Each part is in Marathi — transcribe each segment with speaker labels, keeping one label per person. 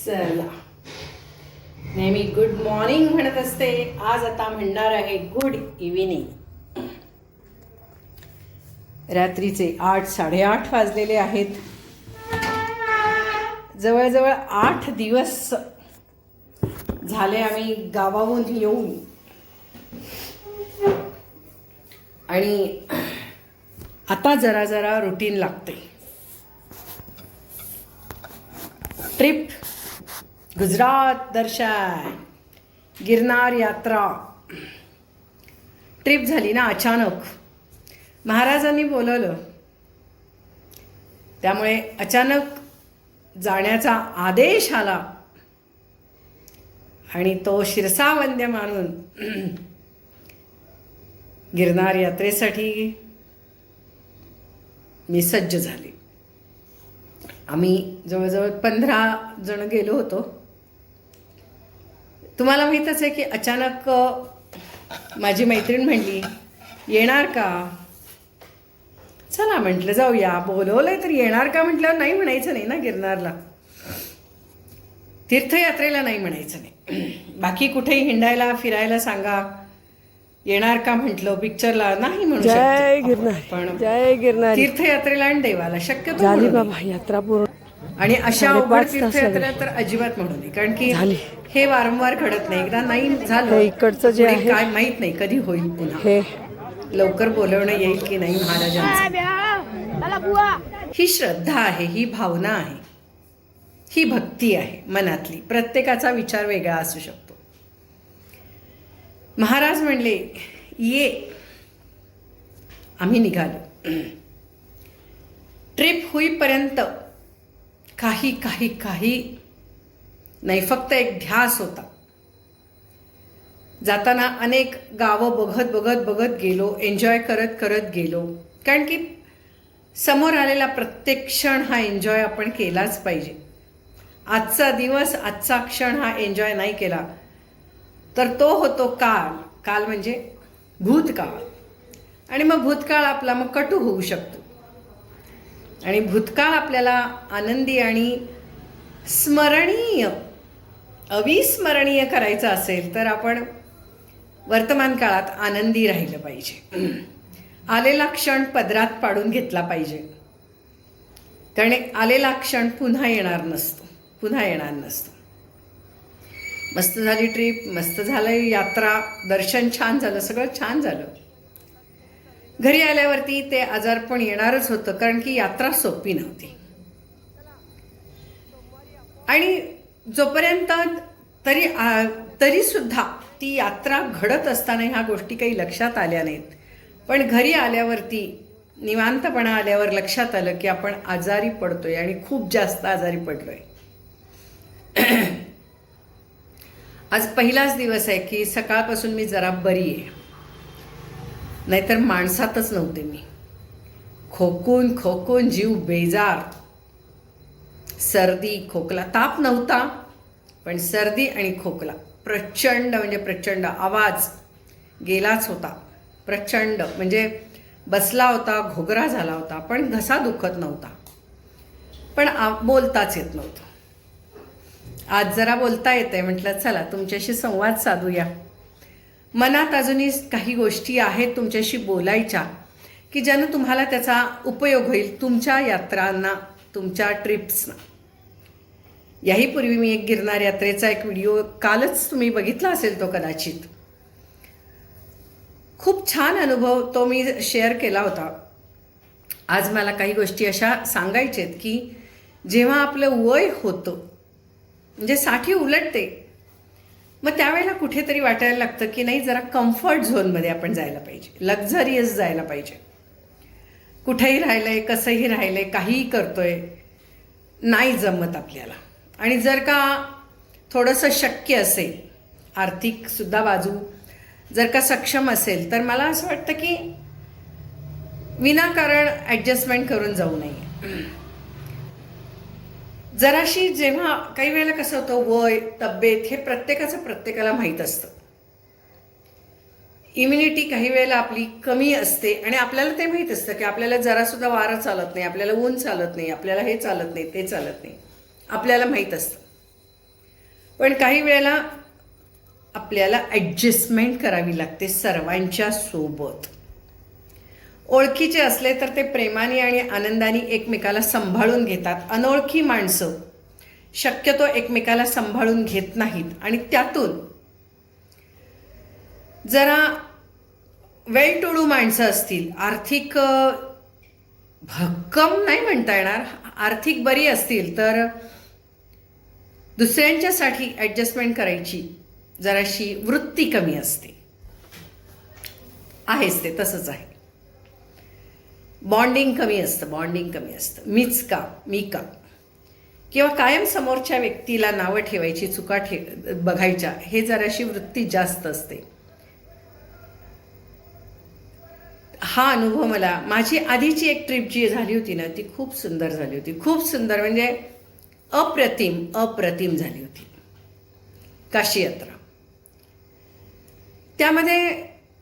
Speaker 1: चला, नेहमी गुड मॉर्निंग म्हणत असते, आज आता म्हणणार आहे गुड इव्हिनिंग. रात्रीचे 8:30 वाजलेले आहेत. जवळजवळ 8 दिवस झाले आम्ही गावाहून येऊन, आणि आता जरा जरा रुटीन लागते. ट्रिप, गुजरात दर्शन, गिरनार यात्रा. ट्रिप झाली ना अचानक, महाराजांनी बोलवलं, त्यामुळे अचानक जाण्याचा आदेश आला आणि तो शिरसावंद्य मानून गिरनार यात्रेसाठी मी सज्ज झाले. आम्ही जवळजवळ 15 जण गेलो होतो. तुम्हाला माहीतच आहे की अचानक माझी मैत्रीण म्हणली, येणार का? चला म्हटलं जाऊया. बोलवलंय तर येणार का म्हटल्यावर नाही म्हणायचं नाही ना. गिरनारला, तीर्थयात्रेला नाही म्हणायचं नाही. बाकी कुठेही हिंडायला फिरायला सांगा, येणार का म्हटलं, पिक्चरला नाही म्हणू
Speaker 2: जय गिरनार,
Speaker 1: पण
Speaker 2: जय गिरनार,
Speaker 1: तीर्थयात्रेला आणि देवाला शक्यतो
Speaker 2: झाली
Speaker 1: म्हणू नये.
Speaker 2: बाबा यात्रा पूर्ण.
Speaker 1: आणि अशा
Speaker 2: 5:30
Speaker 1: अवघड
Speaker 2: तास
Speaker 1: तीर्थयात्रेला
Speaker 2: लागले.
Speaker 1: तर अजिबात म्हणू नये, कारण की
Speaker 2: झाली.
Speaker 1: हे वारंवार घडत नाही. एकदा नाही झालं,
Speaker 2: हे इकडचं जे
Speaker 1: पुढे
Speaker 2: आहे,
Speaker 1: काय माहित नाही कधी होईल पुन्हा.
Speaker 2: हे
Speaker 1: लवकर बोलवणं येईल की नाही महाराजांचं. ही श्रद्धा आहे, ही भावना आहे, ही भक्ती आहे मनातली. प्रत्येकाचा विचार वेगळा असू शकतो. महाराज म्हणले ये. आम्ही निघालो. ट्रिप होईपर्यंत काही काही काही नाही, फक्त एक ध्यास होता. जाताना अनेक गावं बघत बघत बघत गेलो, एन्जॉय करत करत गेलो. कारण की समोर आलेला प्रत्येक क्षण हा एन्जॉय आपण केलाच पाहिजे. आजचा दिवस, आजचा क्षण हा एन्जॉय नाही केला तर तो होतो काल. काल म्हणजे भूतकाळ. आणि मग भूतकाळ आपला मग कटू होऊ शकतो. आणि भूतकाळ आपल्याला आनंदी आणि स्मरणीय, अविस्मरणीय करायचं असेल तर आपण वर्तमान काळात आनंदी राहिलं पाहिजे. आलेला क्षण पदरात पाडून घेतला पाहिजे, कारण आलेला क्षण पुन्हा येणार नसतो, पुन्हा येणार नसतो. मस्त झाली ट्रिप, मस्त झालं यात्रा, दर्शन छान झालं, सगळं छान झालं. घरी आल्यावरती ते आजारपण येणारच होतं, कारण की यात्रा सोपी नव्हती. आणि जोपर्यंत तरी सुद्धा ती यात्रा घडत असताना ह्या गोष्टी काही लक्षात आल्या नाहीत. पण घरी आल्यावरती, निवांतपणा आल्यावर लक्षात आलं की आपण आजारी पडतोय आणि खूप जास्त आजारी पडलोय. आज पहिलाच दिवस आहे की सकाळपासून मी जरा बरी आहे, नाहीतर माणसातच नव्हते मी. खोकून खोकून जीव बेजार. सर्दी, खोकला, ताप नव्हता पण सर्दी आणि खोकला प्रचंड, म्हणजे प्रचंड. आवाज गेलाच होता, प्रचंड म्हणजे बसला होता, घोगरा झाला होता, पण घसा दुखत नव्हता, पण बोलताच येत नव्हतं. आज जरा बोलता येतंय. म्हटलं चला तुमच्याशी संवाद साधूया. मनात अजूनही काही गोष्टी आहेत तुमच्याशी बोलायच्या की ज्यानं तुम्हाला त्याचा उपयोग होईल तुमच्या यात्रांना, तुमच्या ट्रिप्सना. याहीपूर्वी मी एक गिरनार यात्रेचा एक व्हिडिओ कालच तुम्ही बघितला असेल, तो कदाचित. खूप छान अनुभव तो मी शेअर केला होता. आज मला काही गोष्टी अशा सांगायच्या आहेत की जेव्हा आपलं वय होतं, म्हणजे 60 उलटते, मग त्यावेळेला कुठेतरी वाटायला लागतं की नाही, जरा कम्फर्ट झोनमध्ये आपण जायला पाहिजे, लक्झरियस जायला पाहिजे. कुठेही राहिलंय, कसंही राहिलंय, काहीही करतोय, नाही जमत आपल्याला. आणि जर का थोडंसं शक्य असेल, आर्थिकसुद्धा बाजू जर का सक्षम असेल, तर मला असं वाटतं की विनाकारण ॲडजस्टमेंट करून जाऊ नये. जराशी जेव्हा काही वेळेला कसं होतं, वय, तब्येत हे प्रत्येकाला माहीत असतं. इम्युनिटी काही वेळेला आपली कमी असते आणि आपल्याला ते माहीत असतं की आपल्याला जरासुद्धा वारं चालत नाही, आपल्याला ऊन चालत नाही, आपल्याला हे चालत नाही, ते चालत नाही, आपल्याला माहीत असतं. पण काही वेळेला आपल्याला ॲडजस्टमेंट करावी लागते सर्वांच्या सोबत. ओळखीचे असले तर ते प्रेमाने आणि आनंदाने एकमेकाला सांभाळून घेतात. अनोळखी माणसं शक्यतो एकमेकाला सांभाळून घेत नाहीत आणि त्यातून जरा वेलटोळू माणसं असतील, आर्थिक भक्कम नाही म्हणता येणार, आर्थिक बरी असतील तर दुसऱ्यांच्यासाठी ॲडजस्टमेंट करायची जराशी वृत्ती कमी असते. आहेच ते तसंच आहे. बॉन्डिंग कमी असतं. मीच का, मी का, किंवा कायम समोरच्या व्यक्तीला नावं ठेवायची, चुका बघायच्या, हे जराशी वृत्ती जास्त असते. हा अनुभव मला माझी आधीची एक ट्रिप जी झाली होती ना, ती खूप सुंदर झाली होती. खूप सुंदर म्हणजे अप्रतिम झाली होती. काशी यात्रा. त्यामध्ये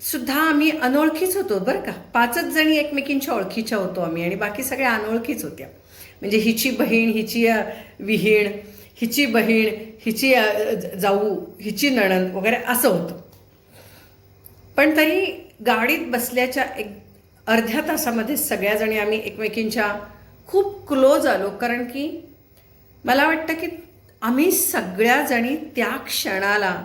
Speaker 1: सुद्धा आम्ही अनोळखीच होतो बरं का. 5च जणी एकमेकींच्या ओळखीच्या होतो आम्ही आणि बाकी सगळ्या अनोळखीच होत्या. म्हणजे हिची बहीण, हिची विहीण, हिची बहीण, हिची जाऊ, हिची नणंद वगैरे असं होतं. पण तरी गाडीत बसल्याच्या एक अर्ध्या तासामध्ये सगळ्याजणी आम्ही एकमेकींच्या खूप क्लोज आलो. कारण की मला वाटतं की आम्ही सगळ्याजणी त्या क्षणाला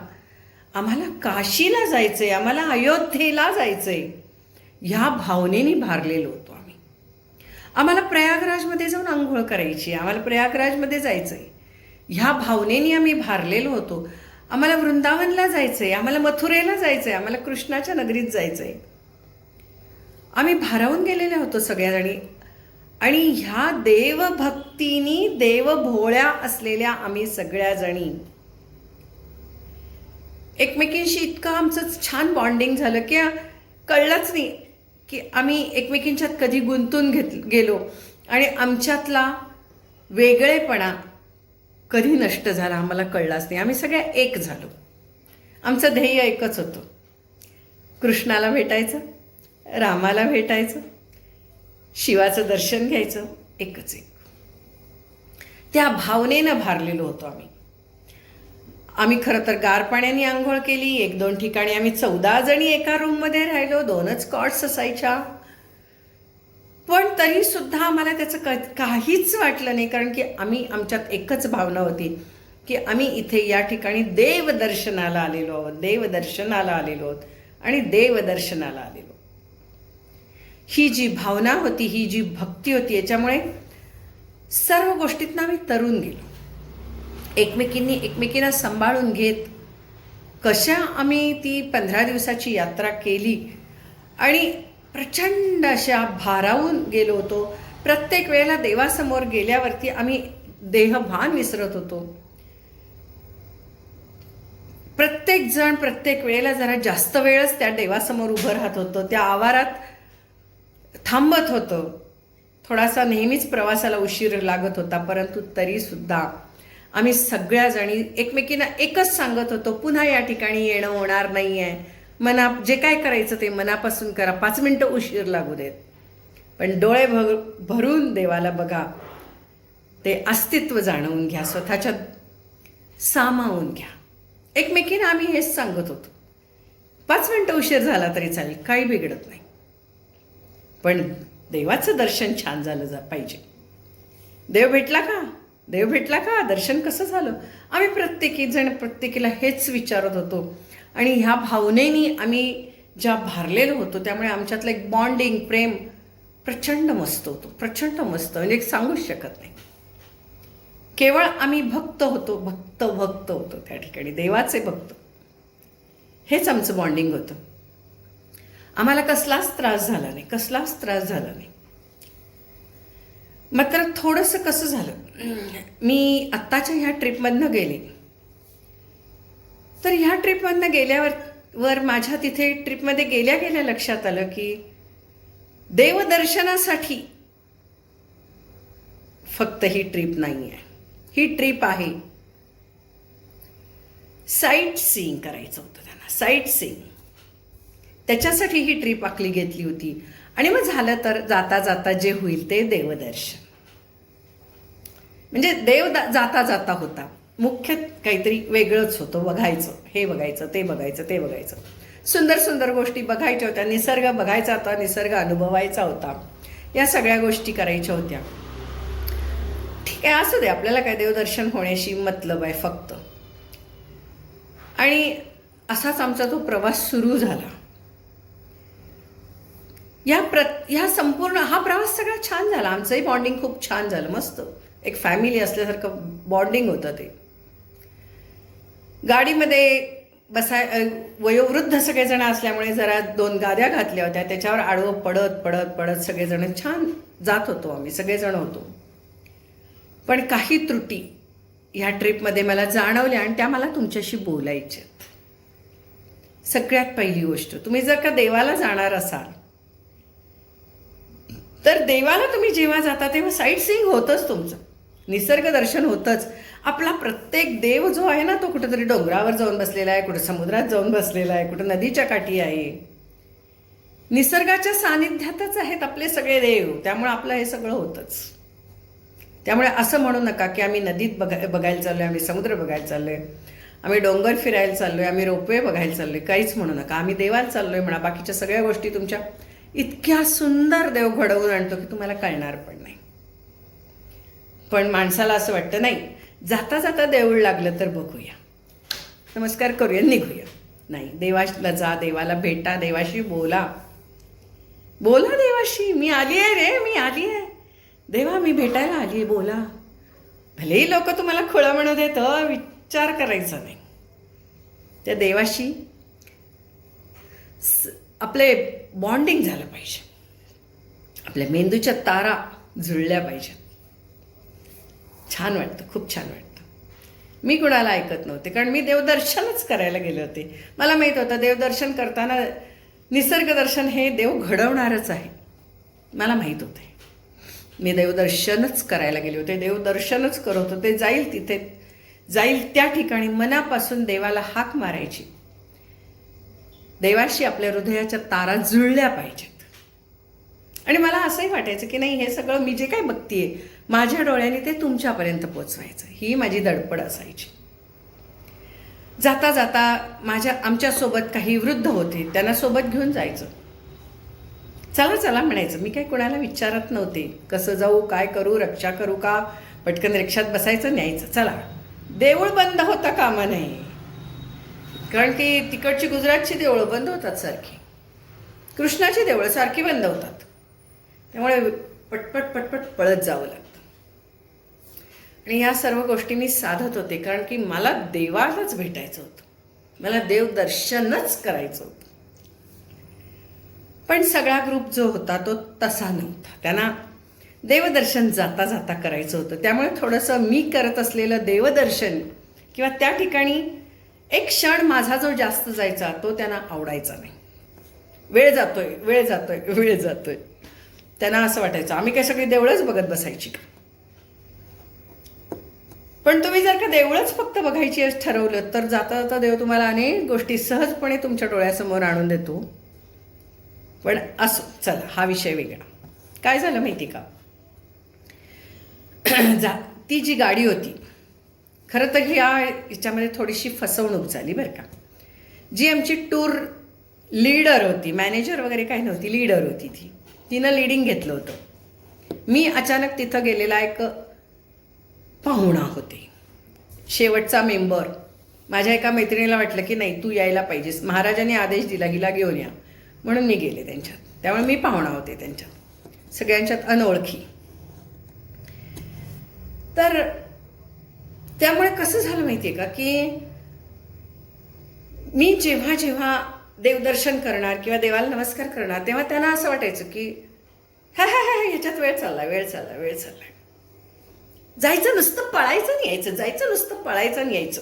Speaker 1: आम्हाला काशीला जायचं आहे, आम्हाला अयोध्येला जायचं आहे, ह्या भावनेने भारलेलो होतो आम्ही. आम्हाला प्रयागराजमध्ये जाऊन आंघोळ करायची, आम्हाला प्रयागराजमध्ये जायचं आहे, ह्या भावनेने आम्ही भारलेलो होतो. आम्हाला वृंदावनला जायचं आहे, आम्हाला मथुरेला जायचं आहे, आम्हाला कृष्णाच्या नगरीत जायचं आहे. आम्ही भारावून गेलेले होतो सगळ्याजणी. आणि ह्या देवभक्तीनी देवभोळ्या असलेल्या आम्ही सगळ्याजणी एकमेकींशी इतकं आमचं छान बॉन्डिंग झालं की कळलंच नाही की आम्ही एकमेकींच्यात कधी गुंतून गेलो आणि आमच्यातला वेगळेपणा कधी नष्ट झाला आम्हाला कळलाच नाही. आम्ही सगळ्या एक झालो. आमचं ध्येय एकच होतं, कृष्णाला भेटायचं, रामाला भेटायचं, शिवाचं दर्शन घ्यायचं, एकच एक. त्या भावनेनं भारलेलो होतो आम्ही. आम्ही खरं तर गार पाण्याने आंघोळ केली. 1-2 ठिकाणी आम्ही 14 जणी एका रूममध्ये राहिलो, 2च कॉट्स असायच्या. पण तरी सुद्धा आम्हाला त्याचं काहीच वाटलं नाही. कारण की आम्ही आमच्यात एकच भावना होती की आम्ही इथे या ठिकाणी देवदर्शनाला आलेलो आहोत आणि देवदर्शनाला आलेलो. ही जी भावना होती, ही जी भक्ती होती, याच्यामुळे सर्व गोष्टीतनं आम्ही तरून गेलो. एकमेकींना सांभाळून घेत कशा आम्ही ती 15 दिवसाची यात्रा केली आणि प्रचंड अशा भारावून गेलो होतो. प्रत्येक वेळेला देवासमोर गेल्यावरती आम्ही देहभान विसरत होतो. प्रत्येक जण प्रत्येक वेळेला जरा जास्त वेळच त्या देवासमोर उभं राहत होतं, त्या आवारात थांबत होतं. थोडासा नेहमीच प्रवासाला उशीर लागत होता, परंतु तरीसुद्धा आम्ही सगळ्याजणी एकमेकींना एकच सांगत होतो, पुन्हा या ठिकाणी येणं होणार नाही आहे, जे काय करायचं ते मनापासून करा, 5 मिनटं उशीर लागू देत, पण डोळे भरून देवाला बघा, ते अस्तित्व जाणवून घ्या, स्वतःच्या सामावून घ्या. एकमेकींना आम्ही हेच सांगत होतो. 5 मिनटं उशीर झाला तरी चालेल, काही बिघडत नाही, पण देवाचं दर्शन छान झालं पाहिजे. देव भेटला का, दर्शन कसं झालं, आम्ही प्रत्येकीला हेच विचारत होतो. आणि ह्या भावनेनी आम्ही ज्या भारलेलो होतो, त्यामुळे आमच्यातलं एक बॉन्डिंग, प्रेम प्रचंड मस्त होतो, प्रचंड मस्त, म्हणजे सांगूच शकत नाही. केवळ आम्ही भक्त होतो त्या ठिकाणी, देवाचे भक्त. हेच आमचं बॉन्डिंग होतं. आम्हाला कसलाच त्रास झाला नाही. मात्र थोडंसं कसं झालं, मी आत्ताच्या ह्या ट्रिपमधनं गेले, तर ह्या ट्रिपमधनं गेल्यावर माझ्या तिथे ट्रिपमध्ये गेल्या लक्षात आलं की देवदर्शनासाठी फक्त ही ट्रिप नाही आहे. ही ट्रिप आहे साईट सीइंग करायचं होतं त्यांना, साईट सीइंग. त्याच्यासाठी ही ट्रिप आखली घेतली होती. आणि मग झालं तर जाता जाता जे होईल ते देवदर्शन, म्हणजे देव जाता होता. मुख्य काहीतरी वेगळंच होतं, बघायचं, हे बघायचं, ते बघायचं, ते बघायचं. सुंदर सुंदर गोष्टी बघायच्या होत्या, निसर्ग बघायचा होता, निसर्ग अनुभवायचा होता, या सगळ्या गोष्टी करायच्या होत्या. ठीक आहे, असू दे, आपल्याला काय देवदर्शन होण्याशी मतलब आहे फक्त. आणि असाच आमचा तो प्रवास सुरू झाला. ह्या संपूर्ण हा प्रवास सगळा छान झाला. आमचंही बॉन्डिंग खूप छान झालं, मस्त एक फॅमिली असल्यासारखं बॉन्डिंग होतं ते. गाडीमध्ये वयोवृद्ध सगळेजण असल्यामुळे जरा 2 गाद्या घातल्या होत्या, त्याच्यावर आडवं पडत पडत पडत सगळेजण छान जात होतो, आम्ही सगळेजण होतो. पण काही त्रुटी ह्या ट्रिपमध्ये मला जाणवल्या आणि त्या मला तुमच्याशी बोलायच्या. सगळ्यात पहिली गोष्ट, तुम्ही जर का देवाला जाणार असाल तर देवाला तुम्ही जेव्हा जाता तेव्हा साईट सीइंग होतंच, तुमचं निसर्ग दर्शन होतंच. आपला प्रत्येक देव जो आहे ना, तो कुठेतरी डोंगरावर जाऊन बसलेला आहे, कुठे समुद्रात जाऊन बसलेला आहे, कुठे नदीच्या काठी आहे. निसर्गाच्या सानिध्यातच आहेत आपले सगळे देव, त्यामुळे आपलं हे सगळं होतंच. त्यामुळे असं म्हणू नका की आम्ही नदीत बघायला चाललो आहे, आम्ही समुद्र बघायला चाललो आहे, आम्ही डोंगर फिरायला चाललो आहे, आम्ही रोपवे बघायला चाललो आहे, काहीच म्हणू नका. आम्ही देवाला चाललो आहे म्हणा. बाकीच्या सगळ्या गोष्टी तुमच्या इतक्या सुंदर देव घडवून आणतो की तुम्हाला कळणार पण नाही. पण माणसाला असं वाटतं, नाही जाता जाता देऊळ लागलं तर बघूया, नमस्कार करूया, निघूया. नाही, देवाला जा, देवाला भेटा, देवाशी बोला, बोला देवाशी. मी आली आहे रे, मी आली आहे देवा, मी भेटायला आली आहे, बोला. भलेही लोक तुम्हाला खुळं म्हणत येतं, विचार करायचा नाही. त्या देवाशी आपले बॉन्डिंग झालं पाहिजे, आपल्या मेंदूच्या तारा जुळल्या पाहिजेत. छान वाटतं, खूप छान वाटतं. मी कुणाला ऐकत नव्हते, कारण मी देवदर्शनच करायला गेले होते. मला माहीत होतं देवदर्शन करताना निसर्गदर्शन हे देव घडवणारच आहे, मला माहीत होते. मी देवदर्शनच करायला गेले होते, देवदर्शनच करत होते. जाईल तिथे, जाईल त्या ठिकाणी मनापासून देवाला हाक मारायची. देवाशी आपल्या हृदयाच्या तारा जुळल्या पाहिजेत. आणि मला असंही वाटायचं की नाही, हे सगळं मी जे काय बघतीये माझ्या डोळ्याने ते तुमच्यापर्यंत पोचवायचं, ही माझी धडपड असायची. जाता जाता आमच्यासोबत काही वृद्ध होते, त्यांना सोबत घेऊन जायचं. चला चला म्हणायचं. मी काय कोणाला विचारत नव्हते, कसं जाऊ, काय करू, रक्षा करू का, पटकन रिक्षात बसायचं, न्यायचं, चला. देऊळ बंद होता कामा नाही, कारण की तिकडची गुजरातची देवळं बंद होतात सारखी, कृष्णाची देवळं सारखी बंद होतात. त्यामुळे पटपट पटपट पळत जावं लागतं. आणि या सर्व गोष्टी मी साधत होते, कारण की मला देवालाच भेटायचं होतं, मला देवदर्शनच करायचं होतं. पण सगळा ग्रुप जो होता तो तसा नव्हता, त्यांना देवदर्शन जाता जाता करायचं होतं. त्यामुळे थोडंसं मी करत असलेलं देवदर्शन किंवा त्या ठिकाणी एक क्षण माझा जो जास्त जायचा तो त्यांना आवडायचा नाही. वेळ जातोय, वेळ जातोय, वेळ जातोय. त्यांना असं वाटायचं आम्ही काय सगळी देवळच बघत बसायची का. पण तुम्ही जर का देवळच फक्त बघायची ठरवलं तर जाता जाता देव तुम्हाला अनेक गोष्टी सहजपणे तुमच्या डोळ्यासमोर आणून देतो. पण असो, चला, हा विषय वेगळा. काय झालं माहिती का, ती जी गाडी होती, खरं तर याच्यामध्ये थोडीशी फसवणूक झाली बरं का. जी आमची टूर लीडर होती, मॅनेजर वगैरे काही नव्हती, लीडर होती ती, तिनं लीडिंग घेतलं होतं. मी अचानक तिथं गेलेला एक पाहुणा होते, शेवटचा मेंबर. माझ्या एका मैत्रिणीला वाटलं की नाही तू यायला पाहिजेस, महाराजांनी आदेश दिला हिला घेऊन या, म्हणून मी गेले त्यांच्यात. त्यामुळे मी पाहुणा होते त्यांच्यात, सगळ्यांच्यात अनोळखी. तर त्यामुळे कसं झालं माहिती आहे का की मी जेव्हा जेव्हा देवदर्शन करणार किंवा देवाला नमस्कार करणार तेव्हा त्यांना असं वाटायचं की हा हा हा ह्याच्यात वेळ चाललाय, वेळ चाललाय, वेळ चाललाय. जायचं नुसतं, पळायचं नाही यायचं, जायचं नुसतं, पळायचं नाही यायचं.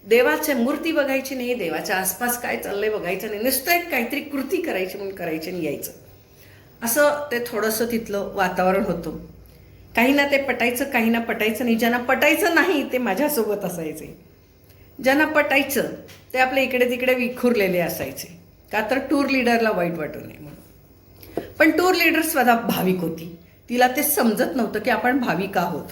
Speaker 1: देवाची मूर्ती बघायची नाही, देवाच्या आसपास काय चाललंय बघायचं नाही, नुसतं एक काहीतरी कृती करायची म्हणून करायची आणि यायचं. असं ते थोडंसं तिथलं वातावरण होतं. काही ना ते पटायचं, काही ना पटायचं नाही. ज्यांना पटायचं नाही ते माझ्यासोबत असायचे, ज्यांना पटायचं ते आपल्या इकडे तिकडे विखुरलेले असायचे, का तर टूर लीडरला वाईट वाटू नये म्हणून. पण टूर लीडर स्वतः भाविक होती, तिला ते समजत नव्हतं की आपण भाविक आहोत.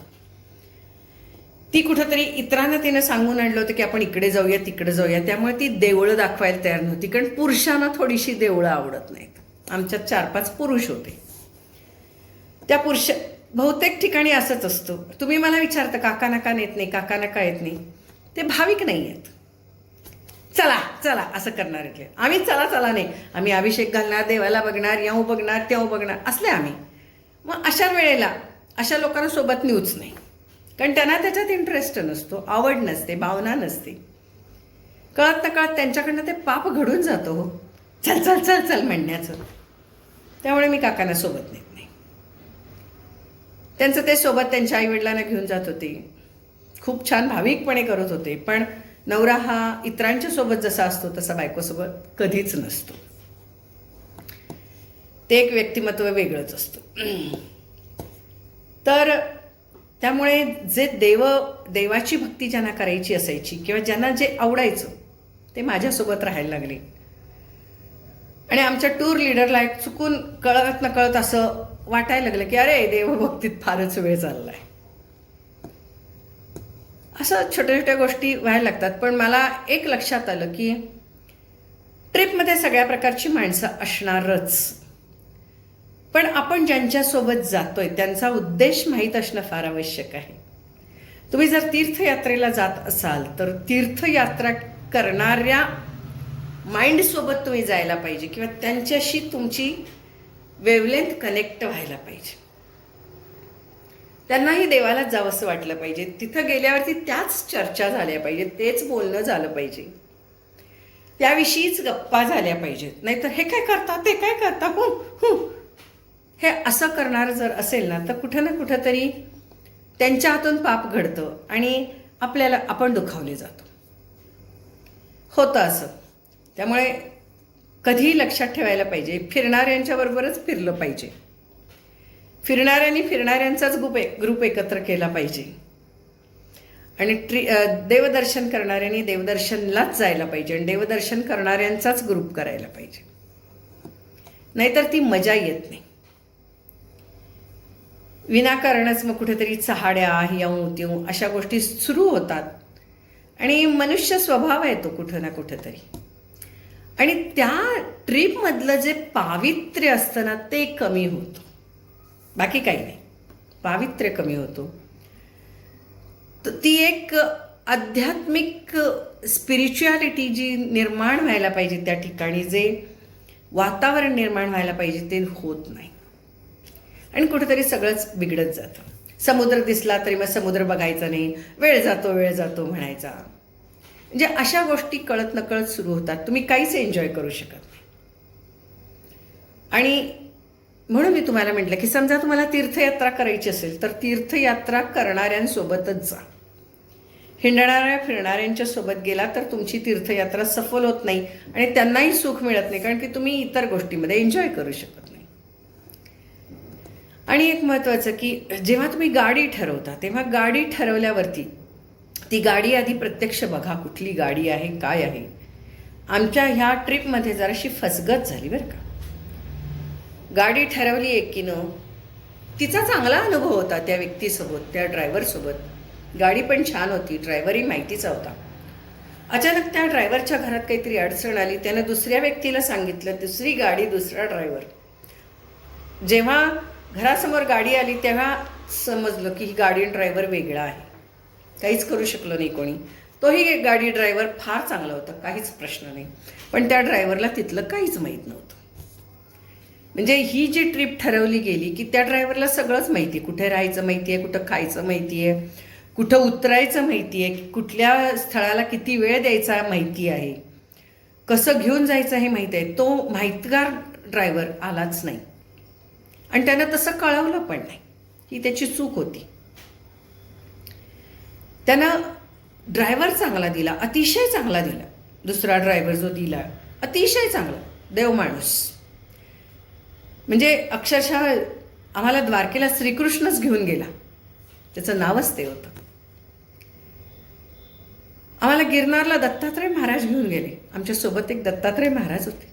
Speaker 1: ती कुठंतरी इतरांना तिनं सांगून आणलं होतं की आपण इकडे जाऊया तिकडे जाऊया, त्यामुळे ती देवळं दाखवायला तयार नव्हती, कारण पुरुषांना थोडीशी देवळं आवडत नाहीत. आमच्यात 4-5 पुरुष होते. त्या पुरुष बहुतेक ठिकाणी असंच असतं. तुम्ही मला विचारता काका नका येत नाही, काका नका येत नाही, ते भाविक नाही आहेत. चला चला असं करणार आहेत. आम्ही चला चला नाही, आम्ही अभिषेक घालणार, देवाला बघणार, याऊ बघणार त्याऊ बघणार असले आम्ही. मग अशा वेळेला अशा लोकांना सोबत नेऊच नाही, कारण त्यांना त्याच्यात इंटरेस्ट नसतो, आवड नसते, भावना नसते. कळत नकळत त्यांच्याकडनं ते पाप घडून जातो हो, चल चल चल चल म्हणण्याचं. त्यामुळे मी काकांना सोबत नेत नाही. त्यांचं ते सोबत त्यांच्या आईवडिलांना घेऊन जात होते, खूप छान भाविकपणे करत होते. पण नवरा हा इतरांच्या सोबत जसा असतो तसा बायकोसोबत कधीच नसतो. ते एक व्यक्तिमत्व वेगळंच असतं. तर त्यामुळे जे देवाची भक्ती ज्यांना करायची असायची किंवा ज्यांना जे आवडायचं ते माझ्यासोबत राहायला लागले. आणि आमच्या टूर लीडरला एक चुकून कळत नकळत असं वाटायला लागलं की अरे देवभक्तीत फारच वेळ चाललाय. असं छोट्या छोट्या गोष्टी व्हायला लागतात. पण मला एक लक्षात आलं की ट्रिपमध्ये सगळ्या प्रकारची माणसं असणारच, पण आपण ज्यांच्यासोबत जातोय त्यांचा उद्देश माहीत असणं फार आवश्यक आहे. तुम्ही जर तीर्थयात्रेला जात असाल तर तीर्थयात्रा करणाऱ्या माइंडसोबत तुम्ही जायला पाहिजे किंवा त्यांच्याशी तुमची वेवलेंथ कनेक्ट व्हायला पाहिजे. त्यांनाही देवाला जावंसं वाटलं पाहिजे. तिथं गेल्यावरती त्याच चर्चा झाल्या पाहिजेत, तेच बोलणं झालं पाहिजे, त्याविषयीच गप्पा झाल्या पाहिजेत. नाहीतर हे काय करता, ते काय करता, हे असं करणार जर असेल ना तर कुठं ना कुठं तरी त्यांच्या हातून पाप घडतं आणि आपण दुखावले जातो. होतं असं. त्यामुळे कधीही लक्षात ठेवायला पाहिजे, फिरणाऱ्यांच्याबरोबरच फिरलं पाहिजे. फिरणाऱ्यांचाच ग्रुप एकत्र केला पाहिजे. आणि देवदर्शन करणाऱ्यांनी देवदर्शनलाच जायला पाहिजे आणि देवदर्शन करणाऱ्यांचाच ग्रुप करायला पाहिजे. नाहीतर ती मजा येत नाही. विनाकारणच मग कुठेतरी चहाड्या ह्याऊ त्यों अशा गोष्टी सुरू होतात आणि मनुष्य स्वभाव आहे तो कुठं ना कुठंतरी. आणि त्या ट्रीपमधलं जे पावित्र्य असतं ना ते कमी होतं, बाकी काही नाही. पावित्र्य कमी होतो. ती एक आध्यात्मिक स्पिरिच्युअलिटी जी निर्माण व्हायला पाहिजे त्या ठिकाणी, जे वातावरण निर्माण व्हायला पाहिजे ते होत नाही आणि कुठेतरी सगळंच बिघडत जातं. समुद्र दिसला तरी मग समुद्र बघायचा नाही, वेळ जातो म्हणायचा. म्हणजे अशा गोष्टी कळत नकळत सुरू होतात. तुम्ही काहीच एन्जॉय करू शकत नाही. आणि म्हणून मी तुम्हाला म्हटलं की समजा तुम्हाला तीर्थयात्रा करायची असेल तर तीर्थयात्रा करणाऱ्यांसोबतच जा. हिंडणाऱ्या फिरणाऱ्यांच्या सोबत गेला तर तुमची तीर्थयात्रा सफल होत नाही आणि त्यांनाही सुख मिळत नाही, कारण की तुम्ही इतर गोष्टीमध्ये एन्जॉय करू शकत नाही. आणि एक महत्त्वाचं की जेव्हा तुम्ही गाडी ठरवता तेव्हा गाडी ठरवल्यावरती ती गाडी आधी प्रत्यक्ष बघा, कुठली गाडी आहे, काय आहे. आमच्या ह्या ट्रिपमध्ये जराशी फसगत झाली बरं का. गाडी ठरवली एकीनं, तिचा चांगला अनुभव होता त्या व्यक्तीसोबत, त्या ड्रायव्हरसोबत. गाडी पण छान होती, ड्रायव्हरही माहितीचा होता. अचानक त्या ड्रायव्हरच्या घरात काहीतरी अडचण आली. त्यानं दुसऱ्या व्यक्तीला सांगितलं, दुसरी गाडी, दुसरा ड्रायव्हर. जेव्हा घरासमोर गाडी आली तेव्हा समजलं की ही गाडी ड्रायव्हर वेगळा आहे. काहीच करू शकलो नाही कोणी. तोही गाडी ड्रायव्हर फार चांगला होता, काहीच प्रश्न नाही. पण त्या ड्रायव्हरला तिथलं काहीच माहीत नव्हतं. म्हणजे ही जी ट्रिप ठरवली गेली की त्या ड्रायव्हरला सगळंच माहिती आहे. कुठे राहायचं माहिती आहे, कुठं खायचं माहिती आहे, कुठं उतरायचं माहिती आहे, कुठल्या स्थळाला किती वेळ द्यायचा माहिती आहे, कसं घेऊन जायचं हे माहिती आहे. तो माहितगार ड्रायव्हर आलाच नाही आणि त्यानं तसं कळवलं पण नाही. ही त्याची चूक होती. त्यानं ड्रायव्हर चांगला दिला, अतिशय चांगला दिला. दुसरा ड्रायव्हर जो दिला अतिशय चांगला, देव माणूस. म्हणजे अक्षरशः आम्हाला द्वारकेला श्रीकृष्णच घेऊन गेला, त्याचं नावच ते होतं. आम्हाला गिरनारला दत्तात्रय महाराज घेऊन गेले. आमच्यासोबत एक दत्तात्रय महाराज होते,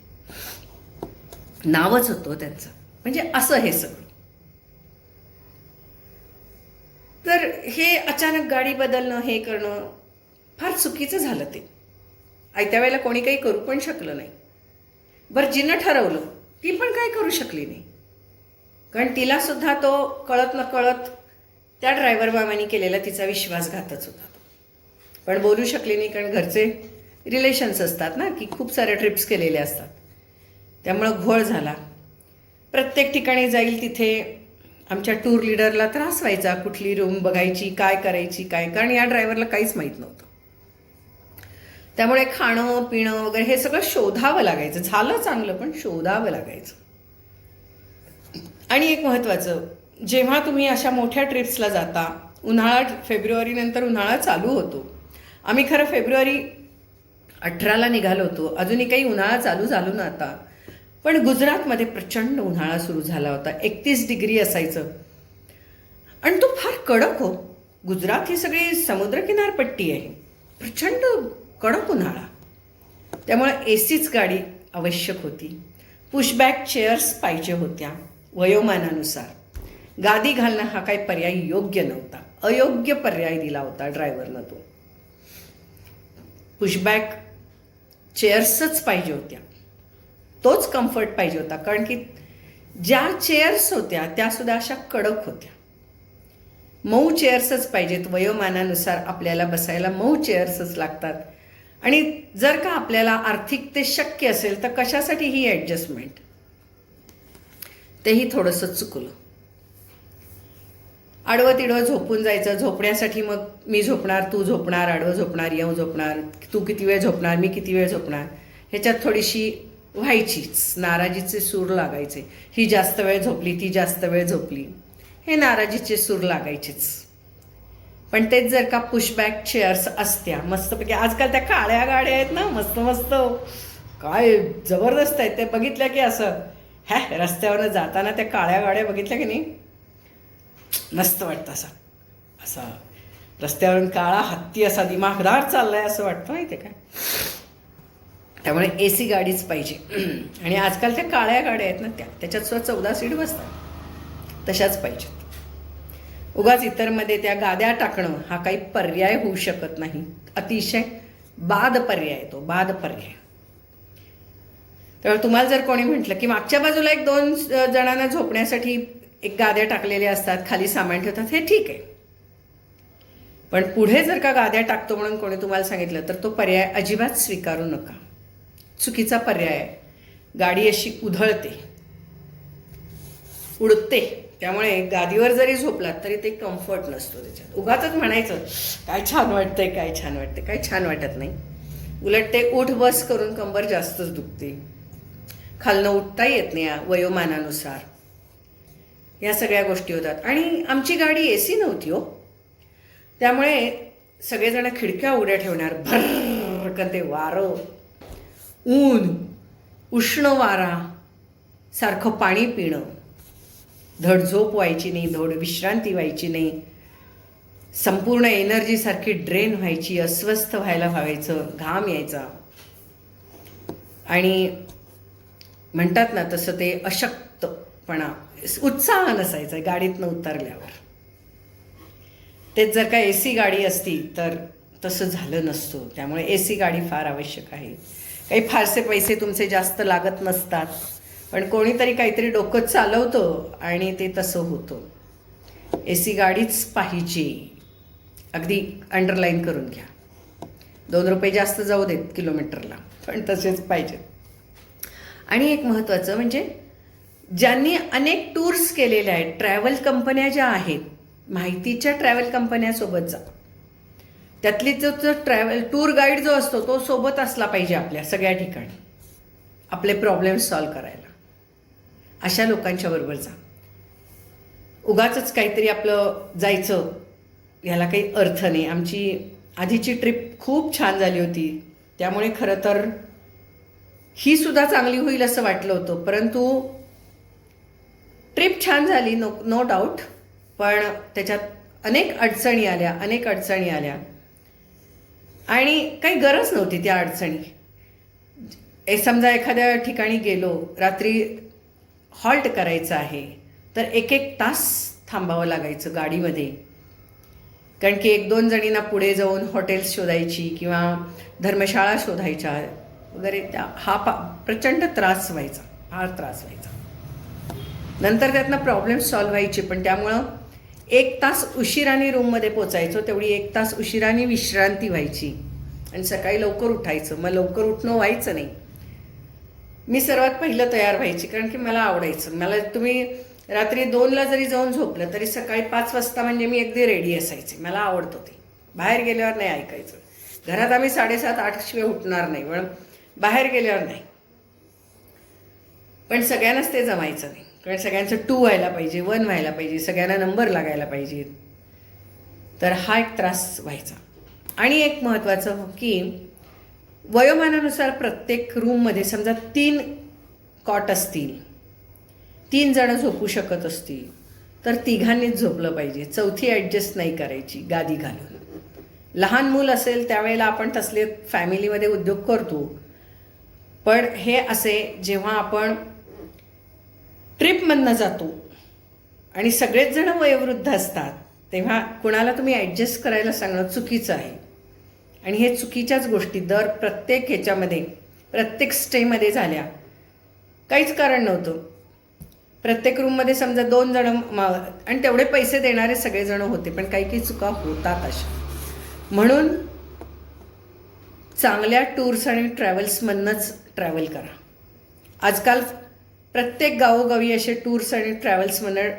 Speaker 1: नावच होतं त्यांचं. म्हणजे असं हे सगळं. तर हे अचानक गाडी बदलणं हे करणं फार चुकीचं झालं ते. आयत्या वेळेला कोणी काही करू पण शकलं नाही. बरं जिनं ठरवलं ती पण काही करू शकली नाही, कारण तिलासुद्धा तो कळत नकळत त्या ड्रायव्हर मामाने केलेला तिचा विश्वासघातच होता. पण बोलू शकली नाही, कारण घरचे रिलेशन्स असतात ना, की खूप साऱ्या ट्रिप्स केलेल्या असतात. त्यामुळं घोळ झाला. प्रत्येक ठिकाणी जाईल तिथे आमच्या टूर लिडरला त्रास व्हायचा, कुठली रूम बघायची, काय करायची, काय, कारण या ड्रायव्हरला काहीच माहीत नव्हतं. त्यामुळे खाणं पिणं वगैरे हे सगळं शोधावं लागायचं. झालं चांगलं, पण शोधावं लागायचं. आणि एक महत्त्वाचं, जेव्हा तुम्ही अशा मोठ्या ट्रिप्सला जाता, उन्हाळा, फेब्रुवारीनंतर उन्हाळा चालू होतो. आम्ही खरं फेब्रुवारी 18ला निघालो होतो, अजूनही काही उन्हाळा चालू झालो ना आता. पण गुजरातमध्ये प्रचंड उन्हाळा सुरू झाला होता. 31 डिग्री असायचं, आणि तो फार कडक हो. गुजरात ही सगळी समुद्रकिनारपट्टी आहे. प्रचंड कडक उन्हाळा. त्यामुळे एसीच गाडी आवश्यक होती. पुशबॅक चेअर्स पाहिजे होत्या वयोमानानुसार. गादी घालणं हा काही पर्याय योग्य नव्हता, अयोग्य पर्याय दिला होता ड्रायव्हरनं तो. पुशबॅक चेअर्सच पाहिजे होत्या, तोच कम्फर्ट पाहिजे होता. कारण की ज्या चेअर्स होत्या त्यासुद्धा अशा कडक होत्या. मऊ चेअर्सच पाहिजेत. वयोमानानुसार आपल्याला बसायला मऊ चेअर्सच लागतात. आणि जर का आपल्याला आर्थिक ते शक्य असेल तर कशासाठी ही ॲडजस्टमेंट, तेही थोडंसं चुकलं. आडवं तिडवं झोपून जायचं. झोपण्यासाठी मग मी झोपणार, तू झोपणार, आडवं झोपणार, येऊ झोपणार, तू किती वेळ झोपणार, मी किती वेळ झोपणार, ह्याच्यात थोडीशी व्हायचीच, नाराजीचे सूर लागायचे. ही जास्त वेळ झोपली, ती जास्त वेळ झोपली, हे नाराजीचे सूर लागायचेच. पण तेच जर का पुशबॅक चेअर्स असत्या मस्तपैकी, आजकाल त्या काळ्या गाड्या आहेत ना, मस्त मस्त, काय जबरदस्त आहेत. ते बघितल्या की असं रस्त्यावरनं जाताना त्या काळ्या गाड्या बघितल्या की नाही, मस्त वाटतं. असा रस्त्यावरून काळा हत्ती असा दिमागदार चाललाय असं वाटतं, माहिती आहे काय. त्यामुळे AC गाडीच पाहिजे. आणि आजकाल त्या काळ्या गाड्या आहेत ना, त्याच्यात सुद्धा 14 सीट बसतात, तशाच पाहिजेत. उगाच इतरमध्ये त्या गाद्या टाकणं हा काही पर्याय होऊ शकत नाही. अतिशय बाद पर्याय, तो बाद पर्याय. त्यामुळे तुम्हाला जर कोणी म्हटलं की मागच्या बाजूला 1-2 जणांना झोपण्यासाठी एक गाद्या टाकलेल्या असतात, खाली सामान ठेवतात, हे ठीक आहे. पण पुढे जर का गाद्या टाकतो म्हणून कोणी तुम्हाला सांगितलं तर तो पर्याय अजिबात स्वीकारू नका. चुकीचा पर्याय आहे. गाडी अशी उधळते, उडते. त्यामुळे गादीवर जरी झोपलात तरी ते कम्फर्ट नसतो त्याच्यात. उगाचच म्हणायचं काय छान वाटतंय, काय छान वाटतंय, काय छान वाटत नाही. उलट ते उठ बस करून कंबर जास्तच दुखते. खालनं उठता येत नाही वयोमानानुसार. या सगळ्या गोष्टी होतात. आणि आमची गाडी AC नव्हती हो, त्यामुळे सगळेजण खिडक्या उघड्या ठेवणार. भरकन ते वारं, ऊन, उष्ण वारा, सारखं पाणी पिणं, धड झोप व्हायची नाही, धड विश्रांती व्हायची नाही, संपूर्ण एनर्जी सारखी ड्रेन व्हायची, अस्वस्थ व्हायला व्हायचं, घाम यायचा. आणि म्हणतात ना तसं ते अशक्तपणा, उत्साह नसायचा गाडीतनं उतरल्यावर. तेच जर का AC गाडी असती तर तसं झालं नसतं. त्यामुळे AC गाडी फार आवश्यक आहे. काही फारसे पैसे तुमचे जास्त लागत नसतात, पण कोणीतरी काहीतरी डोकं चालवतं आणि ते तसं होतं. AC गाडीच पाहिजे. अगदी अंडरलाईन करून घ्या. 2 रुपये जास्त जाऊ देत किलोमीटरला, पण तसेच पाहिजेत. आणि एक महत्त्वाचं म्हणजे ज्यांनी अनेक टूर्स केलेल्या आहेत, ट्रॅव्हल कंपन्या ज्या आहेत, माहितीच्या ट्रॅव्हल कंपन्यासोबत जा. त्यातली जो ट्रॅव्हल टूर गाईड जो असतो तो सोबत असला पाहिजे आपल्या सगळ्या ठिकाणी, आपले प्रॉब्लेम सॉल्व करायला. अशा लोकांच्या बरोबर जा. उगाचच काहीतरी आपलं जायचं याला काही अर्थ नाही. आमची आधीची ट्रिप खूप छान झाली होती, त्यामुळे खरं तर ही सुद्धा चांगली होईल असं वाटलं होतं. परंतु ट्रिप छान झाली, नो डाऊट, पण त्याच्यात अनेक अडचणी आल्या आणि काही गरज नव्हती त्या अडचणी. समजा एखाद्या ठिकाणी गेलो, रात्री हॉल्ट करायचं आहे तर 1-1 तास थांबावं लागायचं गाडीमध्ये. कारण की 1-2 जणींना पुढे जाऊन हॉटेल्स शोधायची किंवा धर्मशाळा शोधायच्या वगैरे प्रचंड त्रास व्हायचा, फार त्रास व्हायचा. नंतर त्यातनं प्रॉब्लेम सॉल्व्ह व्हायचे, पण त्यामुळं 1 तास उशिराने रूममध्ये पोचायचो, तेवढी 1 तास उशिराने विश्रांती व्हायची आणि सकाळी लवकर उठायचं. मग लवकर उठणं व्हायचं नाही. मी सर्वात पहिलं तयार व्हायची, कारण की मला आवडायचं. मला तुम्ही रात्री 2ला जरी जाऊन झोपलं तरी सकाळी 5 वाजता म्हणजे मी अगदी रेडी असायचे. मला आवडतं ते. बाहेर गेल्यावर नाही ऐकायचं. घरात आम्ही 7:30-8 शिवाय उठणार नाही, पण बाहेर गेल्यावर नाही. पण सगळ्यांनाच ते जमायचं नाही, कारण सगळ्यांचं 2 व्हायला पाहिजे, 1 व्हायला पाहिजे, सगळ्यांना नंबर लागायला पाहिजेत. तर हा एक त्रास व्हायचा. आणि एक महत्त्वाचं की वयोमानानुसार प्रत्येक रूममध्ये समजा 3 कॉट असतील, 3 जणं झोपू शकत असतील, तर 3घांनीच झोपलं पाहिजे. 4थी ॲडजस्ट नाही करायची गादी घालून. लहान मूल असेल त्यावेळेला आपण तसले फॅमिलीमध्ये उद्योग करतो, पण हे असे जेव्हा आपण ट्रिपमधनं जातो आणि सगळेच जण वयोवृद्ध असतात, तेव्हा कुणाला तुम्ही ॲडजस्ट करायला सांगणं चुकीचं आहे. आणि हे चुकीच्याच गोष्टी प्रत्येक ह्याच्यामध्ये, प्रत्येक स्टेमध्ये झाल्या. काहीच कारण नव्हतं. प्रत्येक रूममध्ये समजा 2 जणं आणि तेवढे पैसे देणारे सगळेजण होते, पण काही काही चुका होतात अशा. म्हणून चांगल्या टूर्स आणि ट्रॅव्हल्समधनंच ट्रॅव्हल करा. आजकाल प्रत्येक गावोगावी असे टूर्स आणि ट्रॅव्हल्समधनं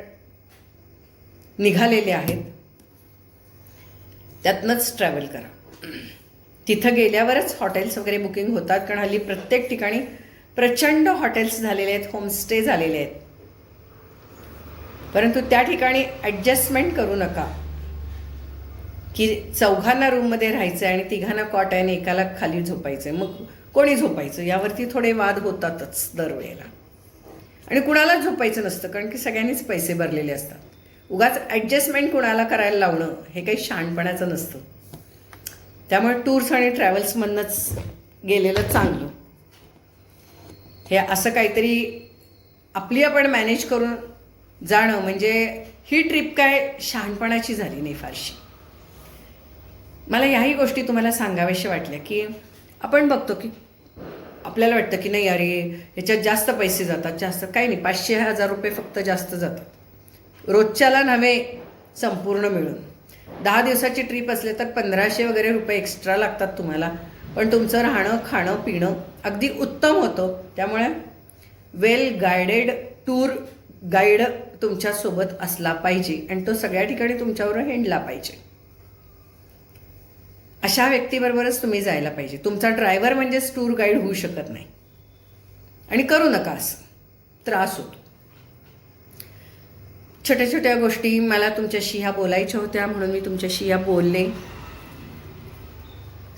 Speaker 1: निघालेले आहेत, त्यातनंच ट्रॅव्हल करा. तिथं गेल्यावरच हॉटेल्स वगैरे बुकिंग होतात, कारण हल्ली प्रत्येक ठिकाणी प्रचंड हॉटेल्स झालेले आहेत, होमस्टे झालेले आहेत. परंतु त्या ठिकाणी ॲडजस्टमेंट करू नका की 4घांना रूममध्ये राहायचं आहे आणि 3घांना कॉट आहे आणि एकाला खाली झोपायचं आहे. मग कोणी झोपायचं यावरती थोडे वाद होतातच दरवेळेला. आणि कुणालाच झोपायचं नसतं, कारण की सगळ्यांनीच पैसे भरलेले असतात. उगाच ॲडजस्टमेंट कुणाला करायला लावणं हे काही शहाणपणाचं नसतं. त्यामुळे टूर्स आणि ट्रॅव्हल्समधनंच गेलेलं चांगलं. हे असं काहीतरी आपली आपण मॅनेज करून जाणं, म्हणजे ही ट्रिप काय शहाणपणाची झाली नाही फारशी. मला ह्याही गोष्टी तुम्हाला सांगाव्याशा वाटल्या की आपण बघतो की आपल्याला वाटतं की नाही अरे ह्याच्यात जास्त पैसे जातात, जास्त काही नाही, 500-1000 रुपये फक्त जास्त जातात रोजच्याला नव्हे, संपूर्ण मिळून. 10 दिवसाची ट्रिप असले तर 1500 वगैरे रुपये एक्स्ट्रा लागतात तुम्हाला, पण तुमचं राहणं खाणं पिणं अगदी उत्तम होतं. त्यामुळे वेल गायडेड टूर गाईड तुमच्यासोबत असला पाहिजे आणि तो सगळ्या ठिकाणी तुमच्यावर हिंडला पाहिजे. अशा व्यक्तीबरोबरच तुम्ही जायला पाहिजे. तुमचा ड्रायव्हर म्हणजेच टूर गाईड होऊ शकत नाही. आणि करू नका असं, त्रास होतो. छोट्या छोट्या गोष्टी मला तुमच्याशी ह्या बोलायच्या होत्या, म्हणून मी तुमच्याशी ह्या बोलले.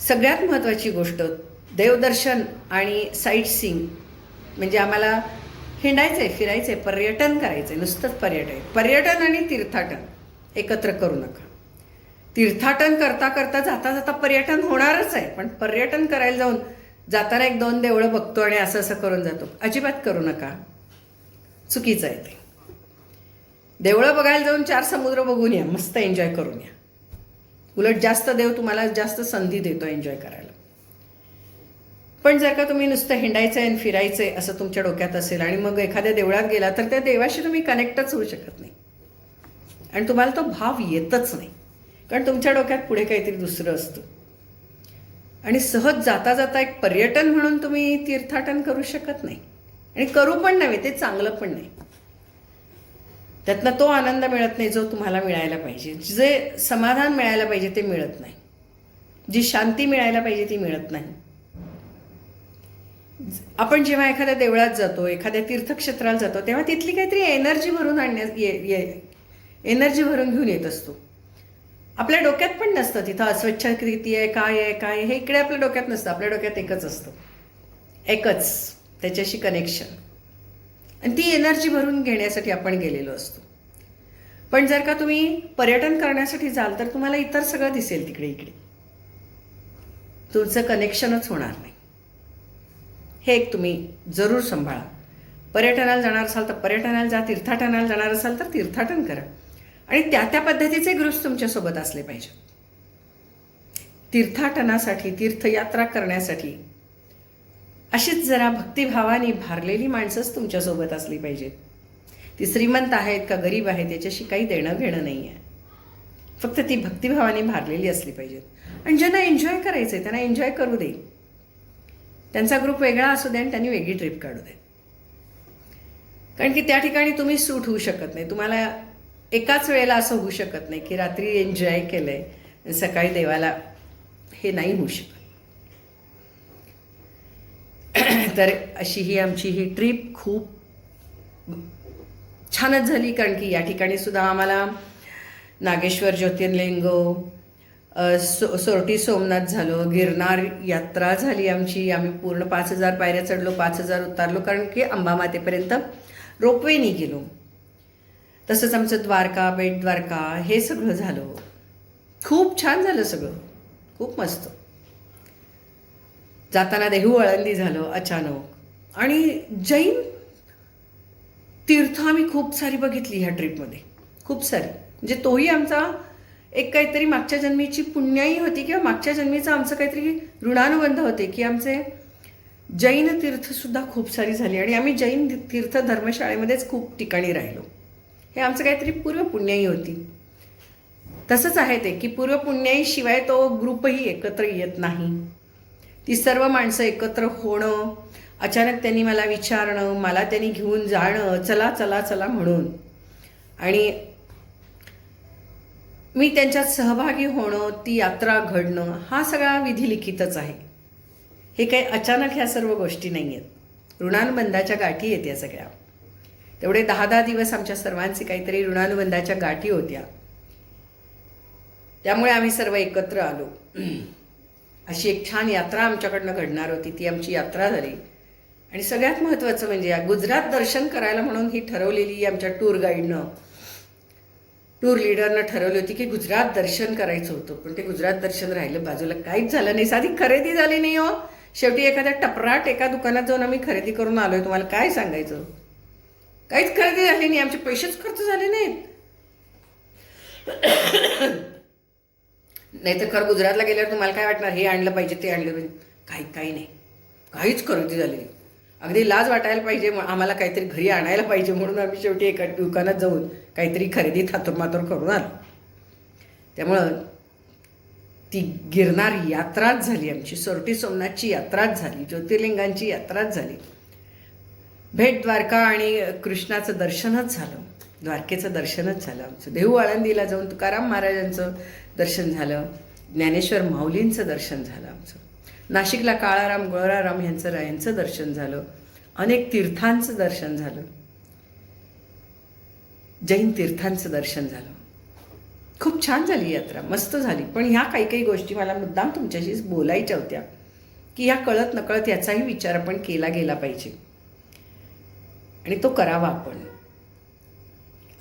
Speaker 1: सगळ्यात महत्त्वाची गोष्ट देवदर्शन आणि साईट सीइंग, म्हणजे आम्हाला हिंडायचं आहे, फिरायचं आहे, पर्यटन करायचं आहे. नुसतंच पर्यटन आणि तीर्थाटन एकत्र करू नका. तीर्थाटन करता करता जाता जाता पर्यटन होणारच आहे, पण पर्यटन करायला जाऊन जाताना 1-2 देवळं बघतो आणि असं असं करून जातो, अजिबात करू नका. चुकीचं आहे ते. देवळं बघायला जाऊन 4 समुद्र बघून या, मस्त एन्जॉय करून या. उलट जास्त देव तुम्हाला जास्त संधी देतो एन्जॉय करायला. पण जर का तुम्ही नुसतं हिंडायचं आहे आणि फिरायचं आहे असं तुमच्या डोक्यात असेल आणि मग एखाद्या देवळात गेला तर त्या देवाशी तुम्ही कनेक्टच होऊ शकत नाही आणि तुम्हाला तो भाव येतच नाही, कारण तुमच्या डोक्यात पुढे काहीतरी दुसरं असतं. आणि सहज जाता जाता एक पर्यटन म्हणून तुम्ही तीर्थाटन करू शकत नाही आणि करू पण नव्हे, ते चांगलं पण नाही. त्यातनं तो आनंद मिळत नाही जो तुम्हाला मिळायला पाहिजे. जे समाधान मिळायला पाहिजे ते मिळत नाही, जी शांती मिळायला पाहिजे ती मिळत नाही. आपण जेव्हा एखाद्या देवळात जातो, एखाद्या तीर्थक्षेत्राला जातो, तेव्हा तिथली काहीतरी एनर्जी भरून एनर्जी भरून घेऊन येत असतो. आपल्या डोक्यात पण नसतं तिथं अस्वच्छ किती आहे, काय आहे, काय हे इकडे आपल्या डोक्यात नसतं. आपल्या डोक्यात एकच असतं, एकच त्याच्याशी कनेक्शन, आणि ती एनर्जी भरून घेण्यासाठी आपण गेलेलो असतो. पण जर का तुम्ही पर्यटन करण्यासाठी जाल तर तुम्हाला इतर सगळं दिसेल तिकडे इकडे, तुमचं कनेक्शनच होणार नाही. हे एक तुम्ही जरूर सांभाळा. पर्यटनाला जाणार असाल तर पर्यटनाला जा, तीर्थाटनाला जाणार असाल तर तीर्थाटन करा, आणि त्या पद्धतीचे ग्रुप्स तुमच्यासोबत असले पाहिजे. तीर्थाटनासाठी, तीर्थयात्रा करण्यासाठी अशीच जरा भक्तिभावाने भारलेली माणसंच तुमच्यासोबत असली पाहिजेत. ती श्रीमंत आहेत का गरीब आहेत याच्याशी काही देणं घेणं नाही आहे. फक्त ती भक्तिभावाने भारलेली असली पाहिजेत. आणि ज्यांना एन्जॉय करायचं आहे त्यांना एन्जॉय करू दे. त्यांचा ग्रुप वेगळा असू दे आणि त्यांनी वेगळी ट्रिप काढू दे. कारण की त्या ठिकाणी तुम्ही सूट होऊ शकत नाही. तुम्हाला एकाच वेळेला असं होऊ शकत नाही की रात्री एन्जॉय केलं आहे सकाळी देवाला, हे नाही होऊ शकत. तर अशी ही आमची ही ट्रिप खूप छानच झाली. कारण की या ठिकाणी सुद्धा आम्हाला नागेश्वर ज्योतिर्लिंग, सोरटी सोमनाथ झालं, गिरनार यात्रा झाली आमची. आम्ही पूर्ण 5,000 पायऱ्या चढलो, 5,000 उतारलो. कारण की अंबामातेपर्यंत रोपवेनी गेलो. तसंच आमचं द्वारका, बेट द्वारका हे सगळं झालं. खूप छान झालं सगळं, खूप मस्त. जाताना देहू आळंदी झालं अचानक. आणि जैन तीर्थ आम्ही खूप सारी बघितली ह्या ट्रिपमध्ये, खूप सारी. म्हणजे तोही आमचा एक काहीतरी मागच्या जन्मीची पुण्याई होती किंवा मागच्या जन्मीचं आमचं काहीतरी ऋणानुबंध होते की आमचे जैन तीर्थसुद्धा खूप सारी झाली. आणि आम्ही जैन तीर्थ धर्मशाळेमध्येच खूप ठिकाणी राहिलो. हे आमचं काहीतरी पूर्व पुण्याई होती. तसंच आहे ते की पूर्व पुण्याईशिवाय तो ग्रुपही एकत्र येत नाही. ती सर्व माणसं एकत्र होणं, अचानक त्यांनी मला विचारणं, मला त्यांनी घेऊन जाणं, चला चला चला म्हणून, आणि मी त्यांच्यात सहभागी होणं, ती यात्रा घडणं, हा सगळा विधिलिखितच आहे. हे काही अचानक ह्या सर्व गोष्टी नाही आहेत. ऋणानुबंधाच्या गाठी आहेत या सगळ्या. तेवढे 10-10 दिवस आमच्या सर्वांचे काहीतरी ऋणानुबंधाच्या गाठी होत्या. त्यामुळे आम्ही सर्व एकत्र आलो. अशी एक छान यात्रा आमच्याकडनं घडणार होती. ती आमची यात्रा झाली. आणि सगळ्यात महत्त्वाचं म्हणजे गुजरात दर्शन करायला म्हणून ही ठरवलेली आमच्या टूर गाईडनं, टूर लिडरनं ठरवली होती की गुजरात दर्शन करायचं होतं. पण ते गुजरात दर्शन राहिलं बाजूला, काहीच झालं नाही. साधी खरेदी झाली नाही हो. शेवटी एखाद्या टपराट एका दुकानात जाऊन आम्ही खरेदी करून आलोय. तुम्हाला काय सांगायचं, काहीच खरेदी झाली नाही. आमचे पैसेच खर्च झाले नाहीत. नाही तर खरं गुजरातला गेल्यावर तुम्हाला काय वाटणार, हे आणलं पाहिजे ते आणलं पाहिजे. काही नाही, काहीच खरेदी झाली नाही. अगदी लाज वाटायला पाहिजे, आम्हाला काहीतरी घरी आणायला पाहिजे म्हणून आम्ही शेवटी एका दुकानात जाऊन काहीतरी खरेदी थातुरमातुर करून आलो. त्यामुळं ती गिरनार यात्राच झाली आमची, सोरटी सोमनाथची यात्राच झाली, ज्योतिर्लिंगांची यात्राच झाली. भेट द्वारका आणि कृष्णाचं दर्शनच झालं, द्वारकेचं दर्शनच झालं आमचं. देहू आळंदीला जाऊन तुकाराम महाराजांचं दर्शन झालं, ज्ञानेश्वर माऊलींचं दर्शन झालं आमचं. नाशिकला काळाराम गोळाराम यांचं दर्शन झालं. अनेक तीर्थांचं दर्शन झालं, जैन तीर्थांचं दर्शन झालं. खूप छान झाली यात्रा, मस्त झाली. पण ह्या काही गोष्टी मला मुद्दाम तुमच्याशी बोलायच्या होत्या की ह्या कळत नकळत याचाही विचार आपण केला गेला पाहिजे आणि तो करावा आपण,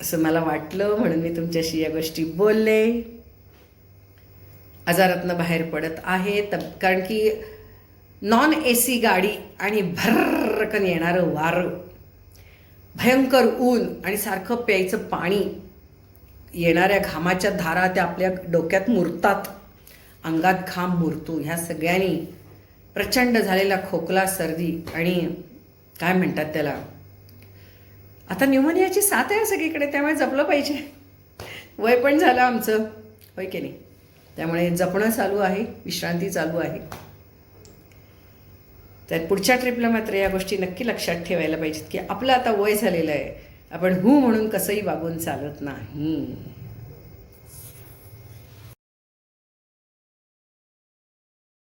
Speaker 1: असं मला वाटलं. म्हणून मी तुमच्याशी या गोष्टी बोलले. आजारातनं बाहेर पडत आहे कारण की नॉन AC गाडी आणि भरकन येणारं वारं, भयंकर ऊन आणि सारखं प्यायचं पाणी, येणाऱ्या घामाच्या धारा त्या आपल्या डोक्यात मुरतात, अंगात घाम मुरतो. ह्या सगळ्यांनी प्रचंड झालेला खोकला, सर्दी आणि काय म्हणतात त्याला, आता न्यूमोनियाची साथ आहे सगळीकडे. त्यामुळे जपलं पाहिजे. वय पण झालं आमचं, होय की नाही. त्यामुळे जपणं चालू आहे, विश्रांती चालू आहे. तर पुढच्या ट्रिपला मात्र या गोष्टी नक्की लक्षात ठेवायला पाहिजेत की आपलं आता वय झालेलं आहे, आपण म्हणून कसंही वागून चालत नाही.